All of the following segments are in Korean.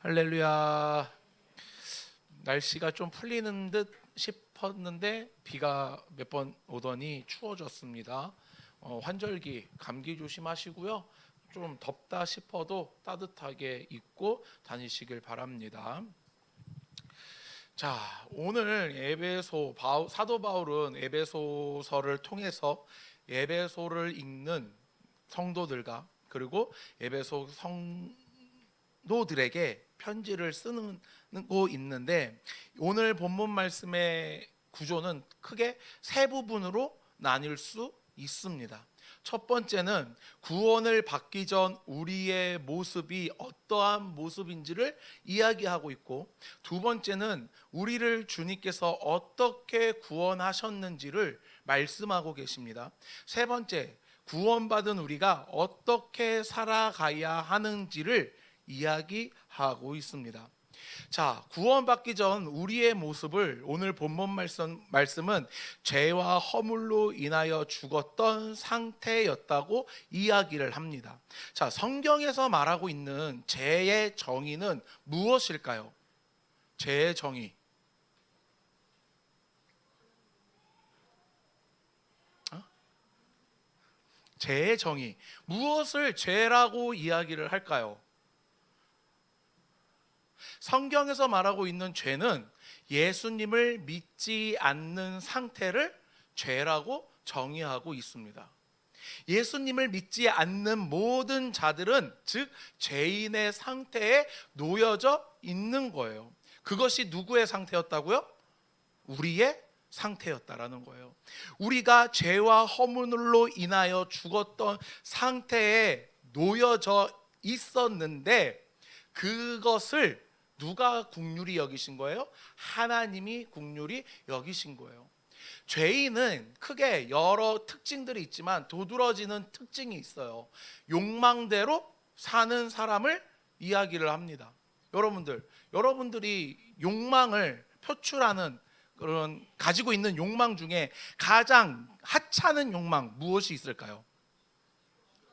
할렐루야. 날씨가 좀 풀리는 듯 싶었는데 비가 몇 번 오더니 추워졌습니다. 환절기 감기 조심하시고요. 좀 덥다 싶어도 따뜻하게 입고 다니시길 바랍니다. 자, 오늘 사도 바울은 에베소서를 통해서 에베소를 읽는 성도들과 에베소 성도들에게 편지를 쓰고 있는데, 오늘 본문 말씀의 구조는 크게 세 부분으로 나뉠 수 있습니다. 첫 번째는 구원을 받기 전 우리의 모습이 어떠한 모습인지를 이야기하고 있고, 두 번째는 우리를 주님께서 어떻게 구원하셨는지를 말씀하고 계십니다. 세 번째, 구원받은 우리가 어떻게 살아가야 하는지를 이야기하고 있습니다. 자, 구원받기 전 우리의 모습을 오늘 본문 말씀은 죄와 허물로 인하여 죽었던 상태였다고 이야기를 합니다. 자, 성경에서 말하고 있는 죄의 정의는 무엇일까요? 죄의 정의. 죄의 정의. 무엇을 죄라고 이야기를 할까요? 성경에서 말하고 있는 죄는 예수님을 믿지 않는 상태를 죄라고 정의하고 있습니다. 예수님을 믿지 않는 모든 자들은 즉 죄인의 상태에 놓여져 있는 거예요. 그것이 누구의 상태였다고요? 우리의 상태였다라는 거예요. 우리가 죄와 허물로 인하여 죽었던 상태에 놓여져 있었는데, 그것을 누가 긍휼히 여기신 거예요? 하나님이 긍휼히 여기신 거예요. 죄인은 크게 여러 특징들이 있지만 도드라지는 특징이 있어요. 욕망대로 사는 사람을 이야기를 합니다. 여러분들이 욕망을 표출하는 그런 가지고 있는 욕망 중에 가장 하찮은 욕망 무엇이 있을까요?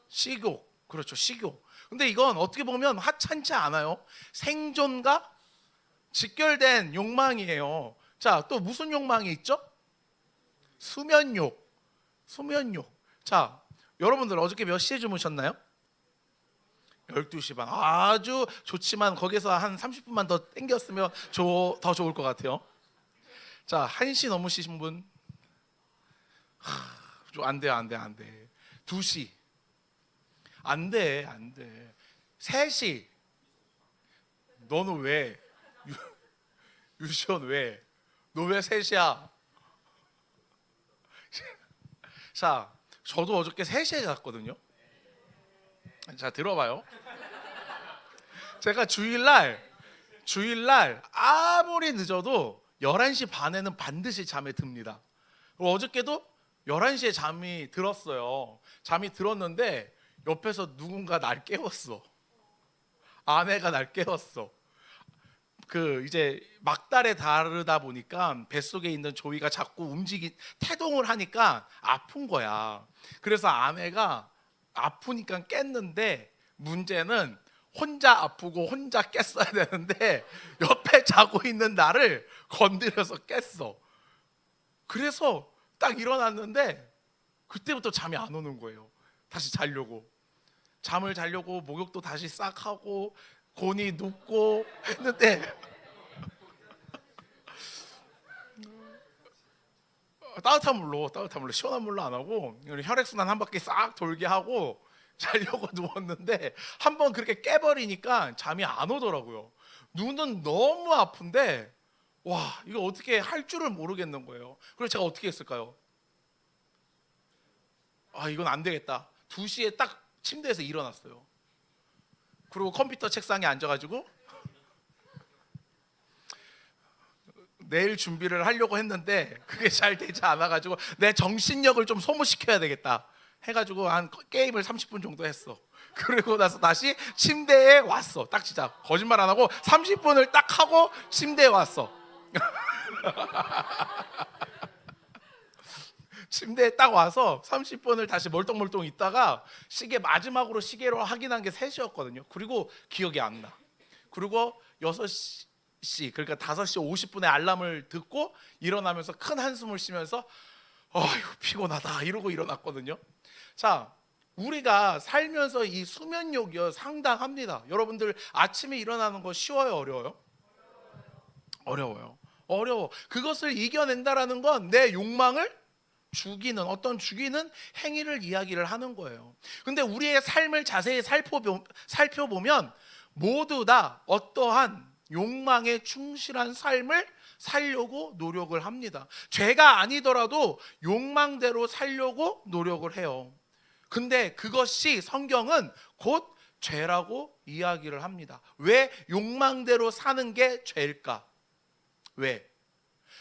식욕. 그렇죠, 식욕. 근데 이건 어떻게 보면 하찮지 않아요. 생존과 직결된 욕망이에요. 자, 또 무슨 욕망이 있죠? 수면욕. 자, 여러분들 어저께 몇 시에 주무셨나요? 12시 반. 아주 좋지만 거기서 한 30분만 더 땡겼으면 더 좋을 것 같아요. 자, 1시 넘으신 분? 안 돼. 2시. 안 돼. 3시. 너는 왜? 유시원 왜? 너 왜 3시야? 자, 저도 어저께 3시에 잤거든요. 자, 들어봐요. 제가 주일날 아무리 늦어도 11시 반에는 반드시 잠에 듭니다. 어저께도 11시에 잠이 들었어요. 잠이 들었는데 옆에서 누군가 날 깨웠어. 아내가 날 깨웠어. 이제 막달에 다르다 보니까 뱃속에 있는 조이가 자꾸 태동을 하니까 아픈 거야. 그래서 아내가 아프니까 깼는데, 문제는 혼자 아프고 혼자 깼어야 되는데 옆에 자고 있는 나를 건드려서 깼어. 그래서 딱 일어났는데 그때부터 잠이 안 오는 거예요. 다시 잠을 자려고 목욕도 다시 싹 하고 곤히 눕고 했는데 따뜻한 물로 시원한 물로 안 하고 혈액순환 한 바퀴 싹 돌게 하고 자려고 누웠는데, 한번 그렇게 깨버리니까 잠이 안 오더라고요. 눈은 너무 아픈데 이거 어떻게 할 줄을 모르겠는 거예요. 그래서 제가 어떻게 했을까요? 이건 안 되겠다. 2시에 딱 침대에서 일어났어요. 그리고 컴퓨터 책상에 앉아가지고 내일 준비를 하려고 했는데 그게 잘 되지 않아가지고 내 정신력을 좀 소모시켜야 되겠다 해가지고 한 게임을 30분 정도 했어. 그리고 나서 다시 침대에 왔어. 딱 진짜 거짓말 안 하고 30분을 딱 하고 침대에 왔어. 침대에 딱 와서 30분을 다시 멀뚱멀뚱 있다가 마지막으로 시계로 확인한 게 3시였거든요. 그리고 기억이 안 나. 그리고 6시, 그러니까 5시 50분에 알람을 듣고 일어나면서 큰 한숨을 쉬면서 어휴 피곤하다 이러고 일어났거든요. 자, 우리가 살면서 이 수면욕이 상당합니다. 여러분들 아침에 일어나는 거 쉬워요, 어려워요? 어려워요. 어려워. 그것을 이겨낸다라는 건 내 욕망을 죽이는 행위를 이야기를 하는 거예요. 근데 우리의 삶을 자세히 살펴보면 모두 다 어떠한 욕망에 충실한 삶을 살려고 노력을 합니다. 죄가 아니더라도 욕망대로 살려고 노력을 해요. 근데 그것이 성경은 곧 죄라고 이야기를 합니다. 왜 욕망대로 사는 게 죄일까? 왜?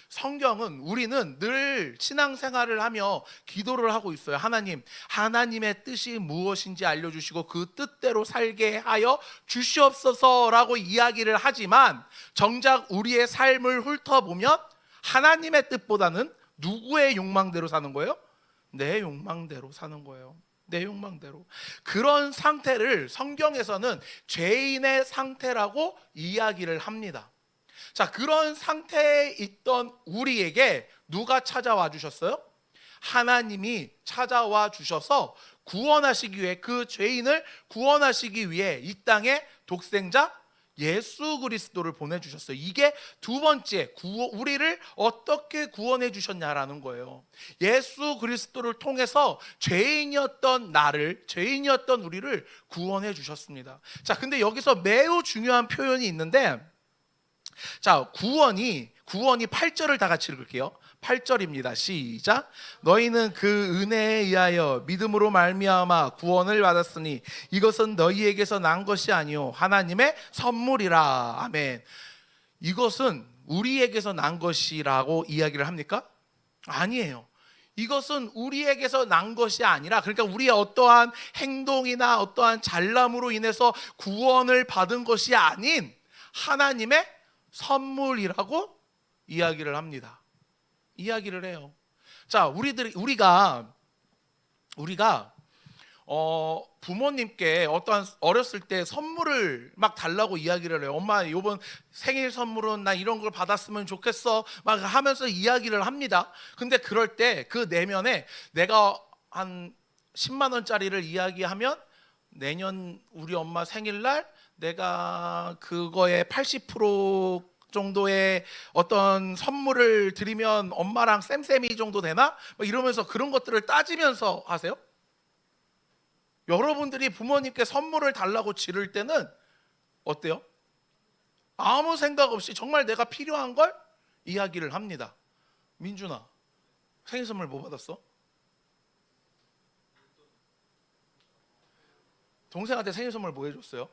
성경은 우리는 늘 신앙생활을 하며 기도를 하고 있어요. 하나님, 하나님의 뜻이 무엇인지 알려주시고 그 뜻대로 살게 하여 주시옵소서라고 이야기를 하지만 정작 우리의 삶을 훑어보면 하나님의 뜻보다는 누구의 욕망대로 사는 거예요? 내 욕망대로 사는 거예요. 내 욕망대로. 그런 상태를 성경에서는 죄인의 상태라고 이야기를 합니다. 자, 그런 상태에 있던 우리에게 누가 찾아와 주셨어요? 하나님이 찾아와 주셔서 구원하시기 위해, 그 죄인을 구원하시기 위해 이 땅에 독생자 예수 그리스도를 보내주셨어요. 이게 두 번째, 우리를 어떻게 구원해 주셨냐라는 거예요. 예수 그리스도를 통해서 죄인이었던 우리를 구원해 주셨습니다. 자, 근데 여기서 매우 중요한 표현이 있는데, 자, 구원이 8절을 다 같이 읽을게요. 8절입니다. 시작. 너희는 그 은혜에 의하여 믿음으로 말미암아 구원을 받았으니 이것은 너희에게서 난 것이 아니요 하나님의 선물이라. 아멘. 이것은 우리에게서 난 것이라고 이야기를 합니까? 아니에요. 이것은 우리에게서 난 것이 아니라, 그러니까 우리의 어떠한 행동이나 어떠한 잘남으로 인해서 구원을 받은 것이 아닌 하나님의 선물이라고 이야기를 합니다. 이야기를 해요. 자, 우리가 부모님께 어떠한 어렸을 때 선물을 막 달라고 이야기를 해요. 엄마, 이번 생일 선물은 나 이런 걸 받았으면 좋겠어 막 하면서 이야기를 합니다. 근데 그럴 때 그 내면에 내가 한 10만 원짜리를 이야기하면 내년 우리 엄마 생일날 내가 그거의 80% 정도의 어떤 선물을 드리면 엄마랑 쌤쌤이 정도 되나? 이러면서 그런 것들을 따지면서 하세요? 여러분들이 부모님께 선물을 달라고 지를 때는 어때요? 아무 생각 없이 정말 내가 필요한 걸 이야기를 합니다. 민준아, 생일 선물 뭐 받았어? 동생한테 생일 선물 뭐 해줬어요?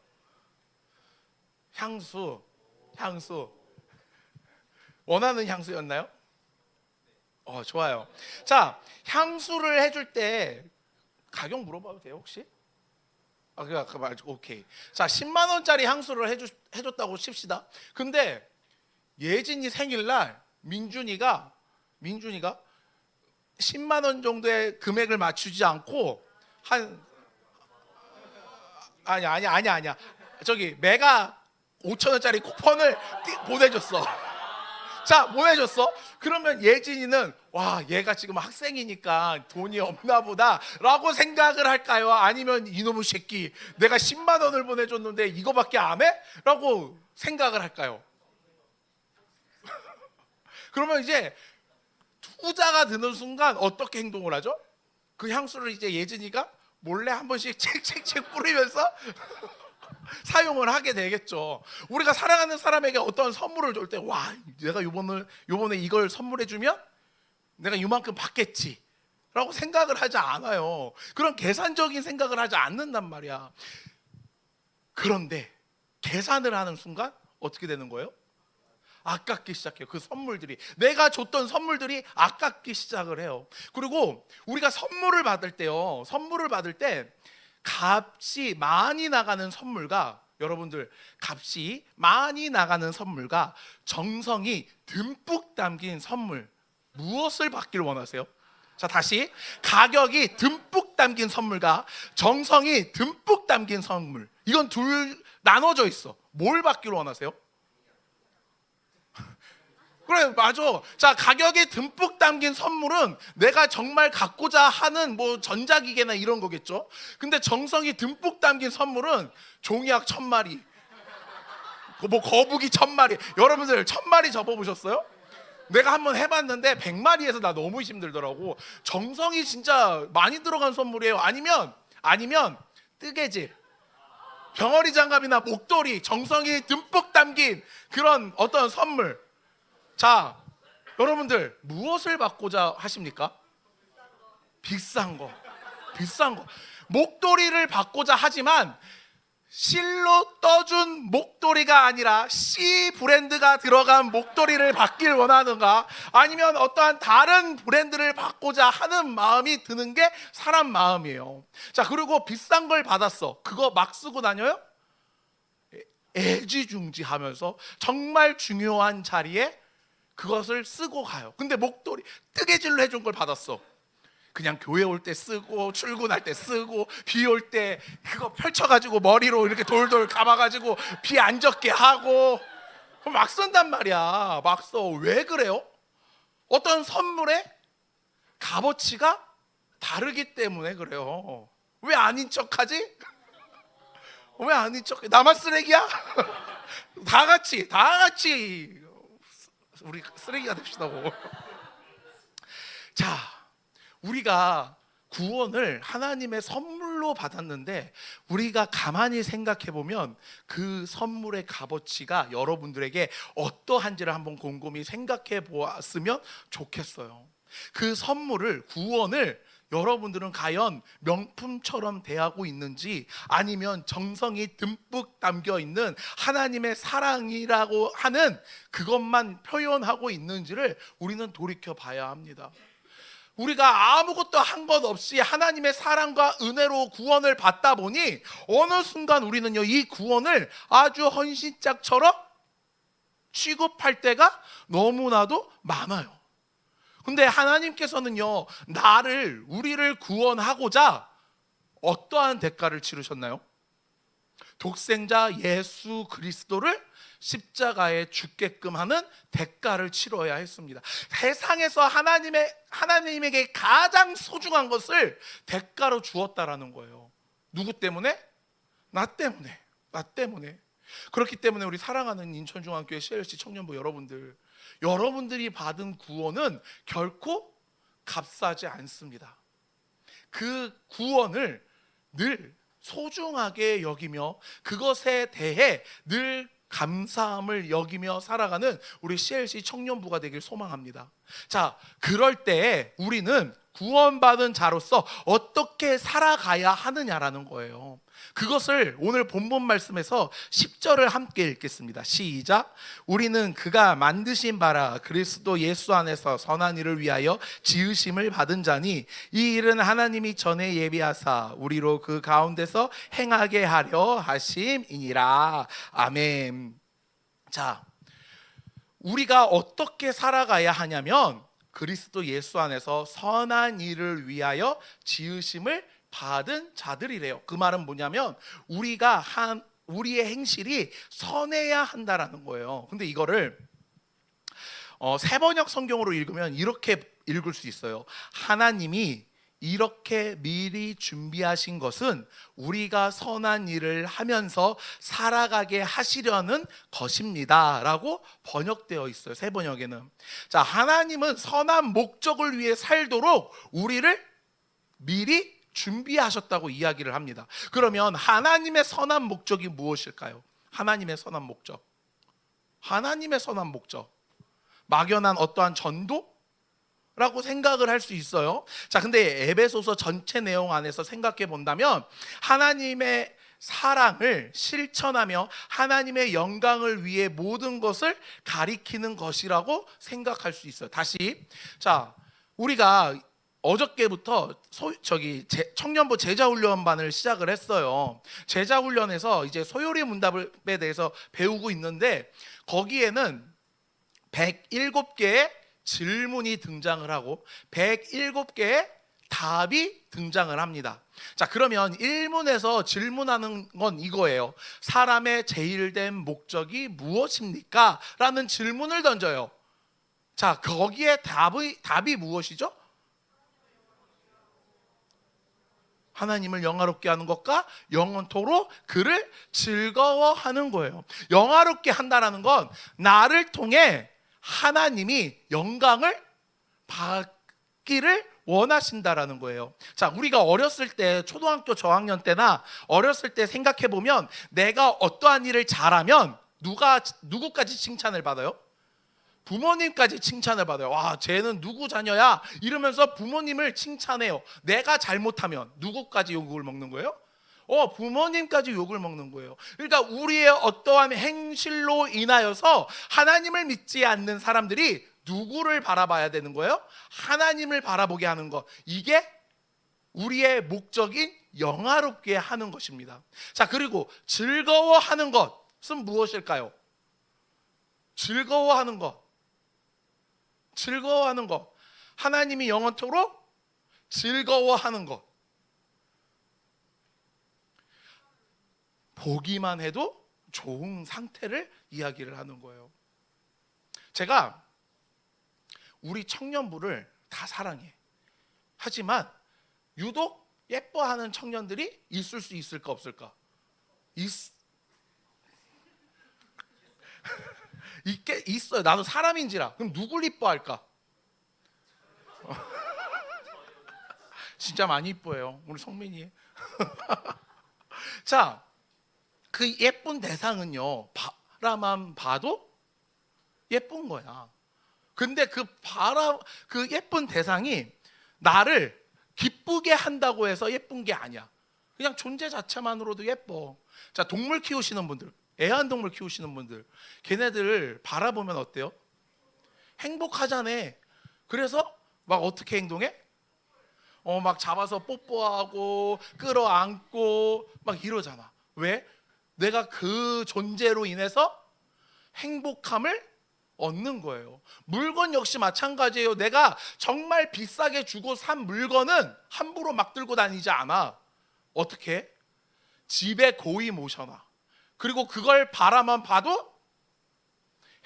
향수. 원하는 향수였나요? 좋아요. 자, 향수를 해줄 때 가격 물어봐도 돼요 혹시? 오케이. 자, 10만 원짜리 향수를 해줬다고 칩시다. 근데 예진이 생일날 민준이가 10만 원 정도의 금액을 맞추지 않고 아니야. 저기 메가 5천 원짜리 쿠폰을 보내줬어. 자, 보내줬어. 그러면 예진이는 와, 얘가 지금 학생이니까 돈이 없나 보다 라고 생각을 할까요? 아니면 이놈의 새끼, 내가 10만 원을 보내줬는데 이거밖에 안 해? 라고 생각을 할까요? 그러면 이제 투자가 드는 순간 어떻게 행동을 하죠? 그 향수를 이제 예진이가 몰래 한 번씩 책책책 뿌리면서 사용을 하게 되겠죠. 우리가 사랑하는 사람에게 어떤 선물을 줄 때, 와, 내가 요번에 이걸 선물해 주면 내가 이만큼 받겠지 라고 생각을 하지 않아요. 그런 계산적인 생각을 하지 않는단 말이야. 그런데 계산을 하는 순간 어떻게 되는 거예요? 아깝기 시작해요. 그 선물들이, 내가 줬던 선물들이 아깝기 시작을 해요. 그리고 우리가 선물을 받을 때 값이 많이 나가는 선물과, 여러분들, 값이 많이 나가는 선물과 정성이 듬뿍 담긴 선물, 무엇을 받기를 원하세요? 자, 다시, 가격이 듬뿍 담긴 선물과 정성이 듬뿍 담긴 선물, 이건 둘 나눠져 있어. 뭘 받기를 원하세요? 그래, 맞아. 자, 가격이 듬뿍 담긴 선물은 내가 정말 갖고자 하는 뭐 전자기계나 이런 거겠죠. 근데 정성이 듬뿍 담긴 선물은 종이약 1000마리, 뭐 거북이 1000마리. 여러분들 1000마리 접어보셨어요? 내가 한번 해봤는데 100마리에서 나 너무 힘들더라고. 정성이 진짜 많이 들어간 선물이에요. 아니면 뜨개질, 병어리 장갑이나 목도리, 정성이 듬뿍 담긴 그런 어떤 선물. 자, 여러분들 무엇을 받고자 하십니까? 비싼 거. 목도리를 받고자 하지만 실로 떠준 목도리가 아니라 C 브랜드가 들어간 목도리를 받길 원하는가? 아니면 어떠한 다른 브랜드를 받고자 하는 마음이 드는 게 사람 마음이에요. 자, 그리고 비싼 걸 받았어. 그거 막 쓰고 다녀요? 애지중지하면서 정말 중요한 자리에 그것을 쓰고 가요. 근데 목도리 뜨개질로 해준 걸 받았어. 그냥 교회 올 때 쓰고 출근할 때 쓰고 비 올 때 그거 펼쳐가지고 머리로 이렇게 돌돌 감아가지고 비 안 젖게 하고 막 쓴단 말이야. 막 써. 왜 그래요? 어떤 선물의 값어치가 다르기 때문에 그래요. 왜 아닌 척하지? 왜 아닌 척해? 나만 쓰레기야? 다 같이 우리 쓰레기가 됩시다고. 자, 우리가 구원을 하나님의 선물로 받았는데 우리가 가만히 생각해 보면 그 선물의 값어치가 여러분들에게 어떠한지를 한번 곰곰이 생각해 보았으면 좋겠어요. 그 선물을, 구원을 여러분들은 과연 명품처럼 대하고 있는지, 아니면 정성이 듬뿍 담겨 있는 하나님의 사랑이라고 하는 그것만 표현하고 있는지를 우리는 돌이켜 봐야 합니다. 우리가 아무것도 한 것 없이 하나님의 사랑과 은혜로 구원을 받다 보니 어느 순간 우리는요, 이 구원을 아주 헌신짝처럼 취급할 때가 너무나도 많아요. 근데 하나님께서는요, 우리를 구원하고자 어떠한 대가를 치르셨나요? 독생자 예수 그리스도를 십자가에 죽게끔 하는 대가를 치러야 했습니다. 세상에서 하나님에게 가장 소중한 것을 대가로 주었다라는 거예요. 누구 때문에? 나 때문에. 그렇기 때문에 우리 사랑하는 인천중앙교회 CLC 청년부 여러분들이 받은 구원은 결코 값싸지 않습니다. 그 구원을 늘 소중하게 여기며 그것에 대해 늘 감사함을 여기며 살아가는 우리 CLC 청년부가 되길 소망합니다. 자, 그럴 때 우리는 구원받은 자로서 어떻게 살아가야 하느냐라는 거예요. 그것을 오늘 본문 말씀에서 10절을 함께 읽겠습니다. 시작. 우리는 그가 만드신 바라 그리스도 예수 안에서 선한 일을 위하여 지으심을 받은 자니 이 일은 하나님이 전에 예비하사 우리로 그 가운데서 행하게 하려 하심이니라. 아멘. 자, 우리가 어떻게 살아가야 하냐면 그리스도 예수 안에서 선한 일을 위하여 지으심을 받은 자들이래요. 그 말은 뭐냐면 우리의 행실이 선해야 한다라는 거예요. 근데 이거를 새번역 성경으로 읽으면 이렇게 읽을 수 있어요. 하나님이 이렇게 미리 준비하신 것은 우리가 선한 일을 하면서 살아가게 하시려는 것입니다 라고 번역되어 있어요. 새 번역에는. 자, 하나님은 선한 목적을 위해 살도록 우리를 미리 준비하셨다고 이야기를 합니다. 그러면 하나님의 선한 목적이 무엇일까요? 하나님의 선한 목적, 막연한 어떠한 전도? 라고 생각을 할 수 있어요. 자, 근데 에베소서 전체 내용 안에서 생각해 본다면 하나님의 사랑을 실천하며 하나님의 영광을 위해 모든 것을 가리키는 것이라고 생각할 수 있어요. 다시, 자, 우리가 어저께부터 청년부 제자훈련반을 시작을 했어요. 제자훈련에서 이제 소요리 문답에 대해서 배우고 있는데 거기에는 107개의 질문이 등장을 하고 107개의 답이 등장을 합니다. 자, 그러면 1문에서 질문하는 건 이거예요. 사람의 제일된 목적이 무엇입니까? 라는 질문을 던져요. 자, 거기에 답이 무엇이죠? 하나님을 영화롭게 하는 것과 영원토록 그를 즐거워하는 거예요. 영화롭게 한다는 건 나를 통해 하나님이 영광을 받기를 원하신다라는 거예요. 자, 우리가 어렸을 때 초등학교 저학년 때나 어렸을 때 생각해 보면 내가 어떠한 일을 잘하면 누구까지 칭찬을 받아요? 부모님까지 칭찬을 받아요. 와, 쟤는 누구 자녀야? 이러면서 부모님을 칭찬해요. 내가 잘못하면 누구까지 욕을 먹는 거예요? 부모님까지 욕을 먹는 거예요. 그러니까 우리의 어떠한 행실로 인하여서 하나님을 믿지 않는 사람들이 누구를 바라봐야 되는 거예요? 하나님을 바라보게 하는 것. 이게 우리의 목적인 영화롭게 하는 것입니다. 자, 그리고 즐거워하는 것은 무엇일까요? 즐거워하는 것. 즐거워하는 것. 하나님이 영원토록 즐거워하는 것. 보기만 해도 좋은 상태를 이야기를 하는 거예요. 제가 우리 청년부를 다 사랑해. 하지만 유독 예뻐하는 청년들이 있을 수 있을까 없을까? 있어요. 나도 사람인지라. 그럼 누굴 이뻐할까? 진짜 많이 이뻐해요. 우리 성민이. 자, 그 예쁜 대상은요, 바라만 봐도 예쁜 거야. 근데 그 예쁜 대상이 나를 기쁘게 한다고 해서 예쁜 게 아니야. 그냥 존재 자체만으로도 예뻐. 자, 동물 키우시는 분들, 애완동물 키우시는 분들, 걔네들 바라보면 어때요? 행복하잖아. 그래서 막 어떻게 행동해? 막 잡아서 뽀뽀하고 끌어안고 막 이러잖아. 왜? 내가 그 존재로 인해서 행복함을 얻는 거예요. 물건 역시 마찬가지예요. 내가 정말 비싸게 주고 산 물건은 함부로 막 들고 다니지 않아. 어떻게? 집에 고이 모셔놔. 그리고 그걸 바라만 봐도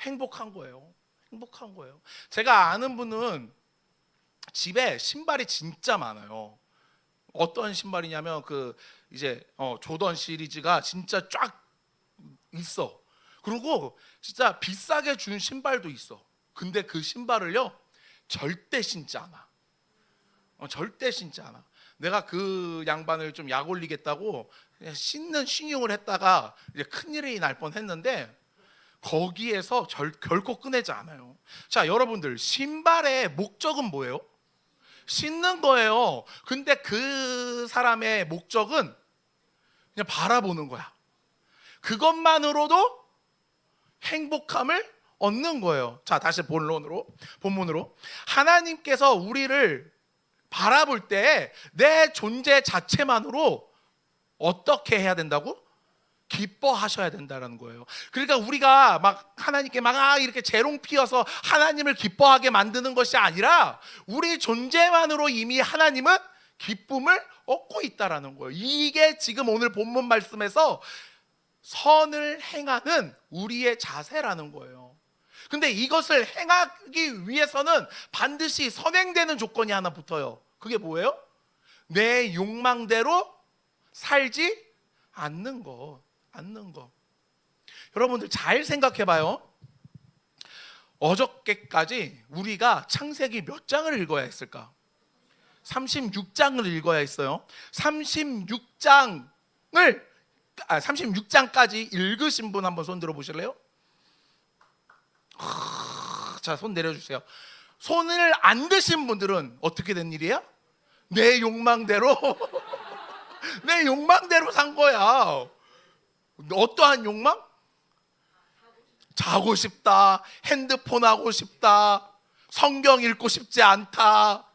행복한 거예요. 행복한 거예요. 제가 아는 분은 집에 신발이 진짜 많아요. 어떤 신발이냐면 이제 조던 시리즈가 진짜 쫙 있어. 그리고 진짜 비싸게 준 신발도 있어. 근데 그 신발을요 절대 신지 않아. 절대 신지 않아. 내가 그 양반을 좀 약 올리겠다고 신용을 했다가 이제 큰일이 날 뻔했는데 거기에서 결코 꺼내지 않아요. 자, 여러분들, 신발의 목적은 뭐예요? 신는 거예요. 근데 그 사람의 목적은 그냥 바라보는 거야. 그것만으로도 행복함을 얻는 거예요. 자, 다시 본문으로 하나님께서 우리를 바라볼 때 내 존재 자체만으로 어떻게 해야 된다고? 기뻐하셔야 된다는 거예요. 그러니까 우리가 막 하나님께 막 이렇게 재롱 피워서 하나님을 기뻐하게 만드는 것이 아니라 우리 존재만으로 이미 하나님은 기쁨을 얻고 있다라는 거예요. 이게 지금 오늘 본문 말씀에서 선을 행하는 우리의 자세라는 거예요. 근데 이것을 행하기 위해서는 반드시 선행되는 조건이 하나 붙어요. 그게 뭐예요? 내 욕망대로 살지 않는 거. 여러분들 잘 생각해 봐요. 어저께까지 우리가 창세기 몇 장을 읽어야 했을까? 36장을 읽어야 했어요. 36장까지 읽으신 분 한번 손 들어 보실래요? 자, 손 내려주세요. 손을 안 드신 분들은 어떻게 된 일이야? 내 욕망대로 내 욕망대로 산 거야. 어떠한 욕망? 자고 싶다, 핸드폰 하고 싶다, 성경 읽고 싶지 않다,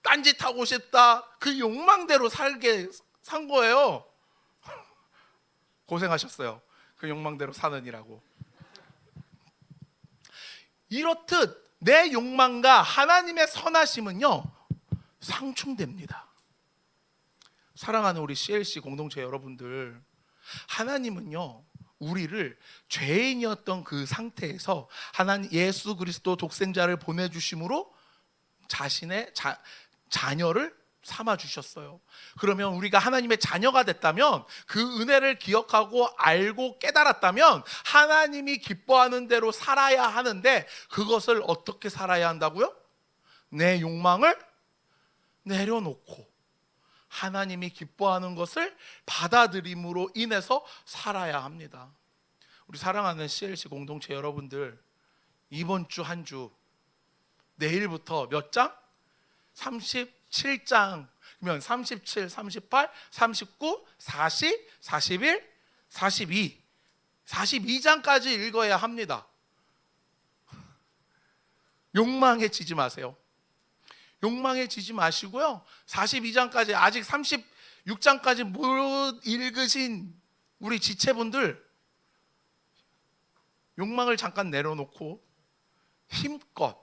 딴짓하고 싶다. 그 욕망대로 살게 산 거예요. 고생하셨어요. 그 욕망대로 사느니라고. 이렇듯 내 욕망과 하나님의 선하심은요 상충됩니다. 사랑하는 우리 CLC 공동체 여러분들, 하나님은요 우리를 죄인이었던 그 상태에서 하나님 예수 그리스도 독생자를 보내주심으로 자신의 자녀를 삼아 주셨어요. 그러면 우리가 하나님의 자녀가 됐다면, 그 은혜를 기억하고 알고 깨달았다면 하나님이 기뻐하는 대로 살아야 하는데, 그것을 어떻게 살아야 한다고요? 내 욕망을 내려놓고 하나님이 기뻐하는 것을 받아들임으로 인해서 살아야 합니다. 우리 사랑하는 CLC 공동체 여러분들, 이번 주 한 주, 내일부터 몇 장? 37장이면 37, 38, 39, 40, 41, 42 42장까지 읽어야 합니다. 욕망에 지지 마세요. 욕망에 지지 마시고요, 42장까지, 아직 36장까지 못 읽으신 우리 지체분들, 욕망을 잠깐 내려놓고 힘껏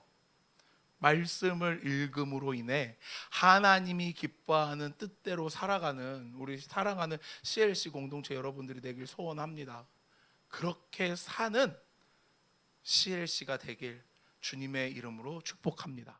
말씀을 읽음으로 인해 하나님이 기뻐하는 뜻대로 살아가는 우리 사랑하는 CLC 공동체 여러분들이 되길 소원합니다. 그렇게 사는 CLC가 되길 주님의 이름으로 축복합니다.